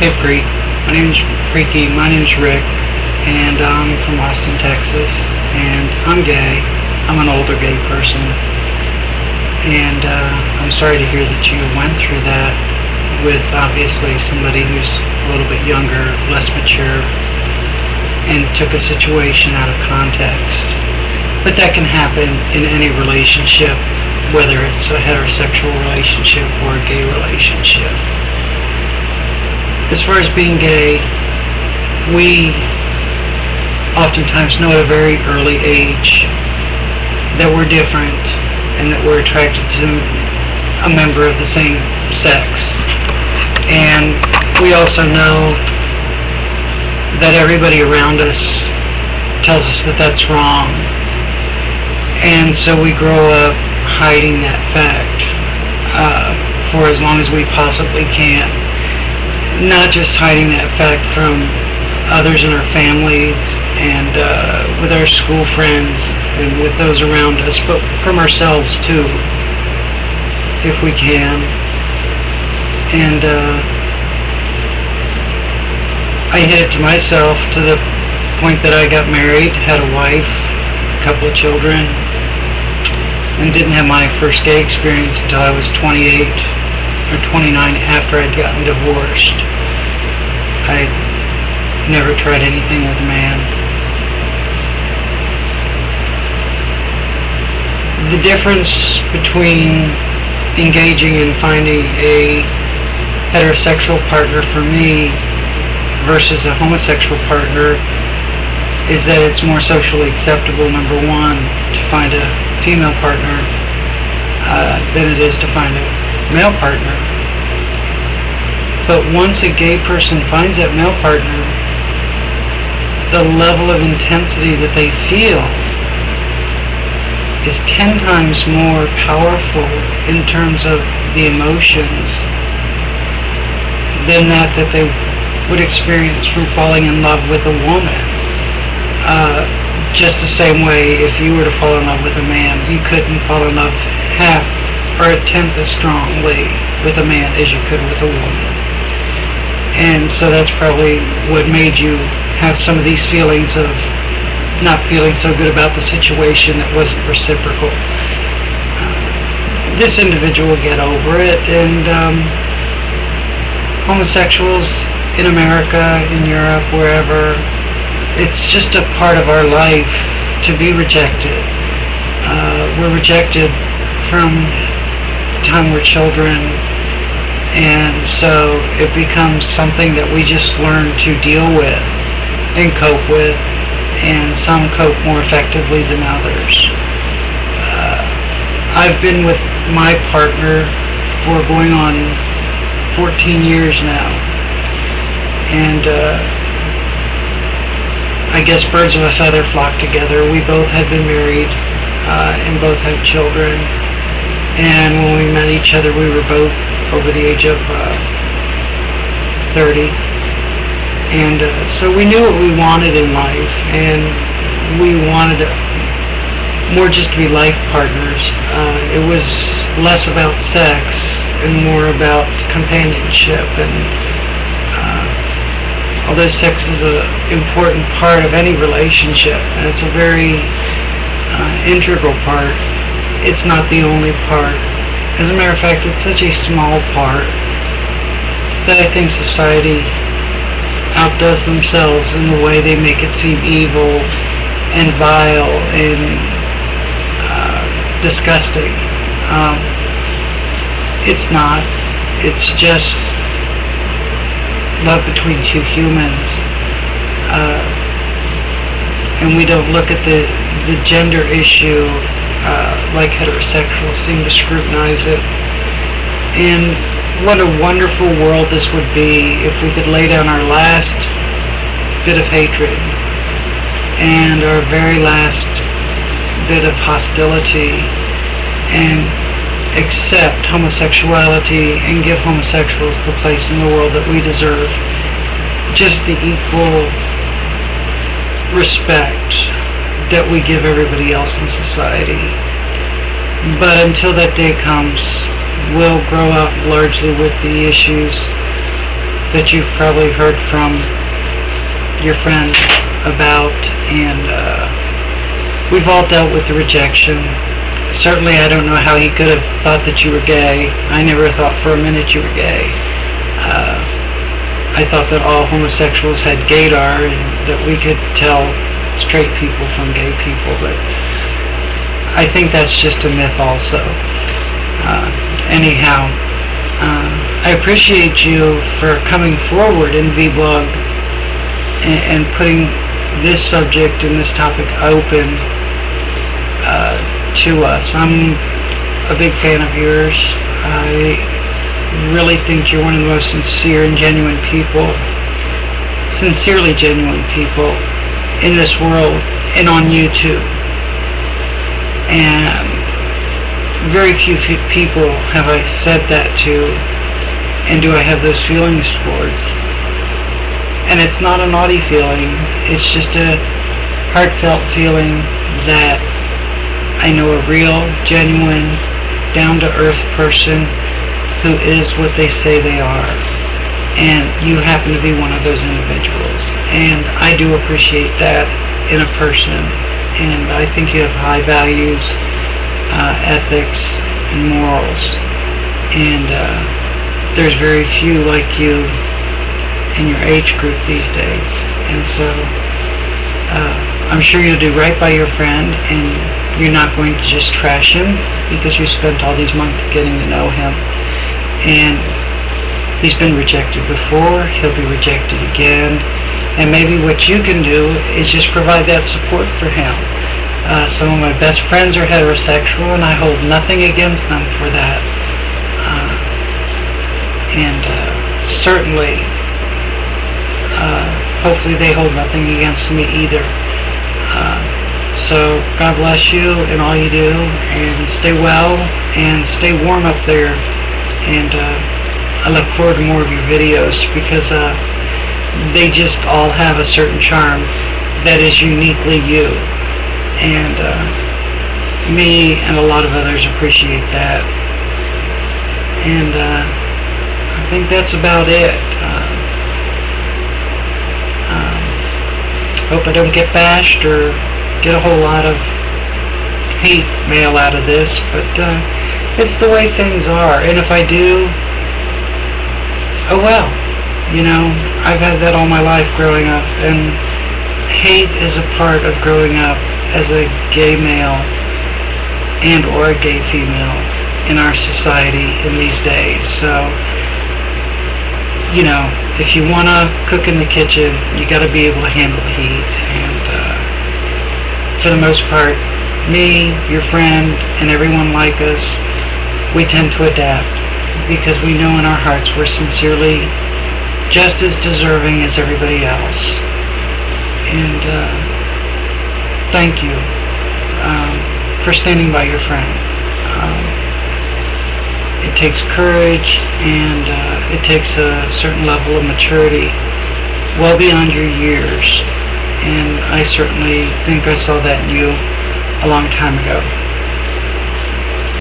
Hey Preet, my name's Preeti, my name's Rick, and I'm from Austin, Texas, and I'm gay. I'm an older gay person, and I'm sorry to hear that you went through that with obviously somebody who's a little bit younger, less mature, and took a situation out of context. But that can happen in any relationship, whether it's a heterosexual relationship or a gay relationship. As far as being gay, we oftentimes know at a very early age that we're different and that we're attracted to a member of the same sex. And we also know that everybody around us tells us that that's wrong. And so we grow up hiding that fact for as long as we possibly can. Not just hiding that fact from others in our families and with our school friends and with those around us, but from ourselves too, if we can. And I hid it to myself to the point that I got married, had a wife, a couple of children, and didn't have my first gay experience until I was 28 or 29 after I'd gotten divorced. I never tried anything with a man. The difference between engaging and finding a heterosexual partner for me versus a homosexual partner is that it's more socially acceptable, number one, to find a female partner than it is to find a male partner. But once a gay person finds that male partner, the level of intensity that they feel is 10 times more powerful in terms of the emotions than that they would experience from falling in love with a woman. Just the same way, if you were to fall in love with a man, you couldn't fall in love half or a tenth as strongly with a man as you could with a woman. And so that's probably what made you have some of these feelings of not feeling so good about the situation that wasn't reciprocal. This individual will get over it, and homosexuals in America, in Europe, wherever, it's just a part of our life to be rejected. We're rejected from the time we're children, and so it becomes something that we just learn to deal with and cope with, and some cope more effectively than others. I've been with my partner for going on 14 years now, and I guess birds of a feather flock together. We both had been married and both had children, and when we met each other we were both over the age of 30, and so we knew what we wanted in life, and we wanted more just to be life partners. It was less about sex and more about companionship, and although sex is an important part of any relationship, and it's a very integral part, it's not the only part. As a matter of fact, it's such a small part that I think society outdoes themselves in the way they make it seem evil and vile and disgusting. It's not. It's just love between two humans, and we don't look at the gender issue like heterosexuals seem to scrutinize it. And what a wonderful world this would be if we could lay down our last bit of hatred and our very last bit of hostility and accept homosexuality and give homosexuals the place in the world that we deserve, just the equal respect that we give everybody else in society. But until that day comes, we'll grow up largely with the issues, and we'll grow up largely with the that you've probably heard from your friend about, and we've all dealt with the rejection. Certainly I don't know how he could have thought that you were gay. I never thought for a minute you were gay. I thought that all homosexuals had gaydar and that we could tell straight people from gay people, but I think that's just a myth also. Anyhow, I appreciate you for coming forward in vlog and putting this subject and this topic open to us. I'm a big fan of yours. I really think you're one of the most sincere and genuine people, sincerely genuine people in this world and on YouTube. And very few people have I said that to, and do I have those feelings towards. And it's not a naughty feeling, it's just a heartfelt feeling that I know a real, genuine, down-to-earth person who is what they say they are. And you happen to be one of those individuals. And I do appreciate that in a person. And I think you have high values, ethics, and morals. And there's very few like you in your age group these days. And so I'm sure you'll do right by your friend, and you're not going to just trash him because you spent all these months getting to know him. And he's been rejected before, he'll be rejected again, and maybe what you can do is just provide that support for him. Some of my best friends are heterosexual, and I hold nothing against them for that. Certainly, hopefully they hold nothing against me either. So God bless you and all you do, and stay well and stay warm up there. And I look forward to more of your videos, because they just all have a certain charm that is uniquely you. And me and a lot of others appreciate that. And I think that's about it. Hope I don't get bashed or get a whole lot of hate mail out of this, but it's the way things are. And if I do, oh well. You know, I've had that all my life growing up, and hate is a part of growing up as a gay male and or a gay female in our society in these days. So, you know, if you want to cook in the kitchen, you got to be able to handle the heat. And for the most part, me, your friend, and everyone like us, we tend to adapt because we know in our hearts we're sincerely just as deserving as everybody else. And thank you for standing by your friend. It takes courage, and it takes a certain level of maturity well beyond your years. And I certainly think I saw that in you a long time ago.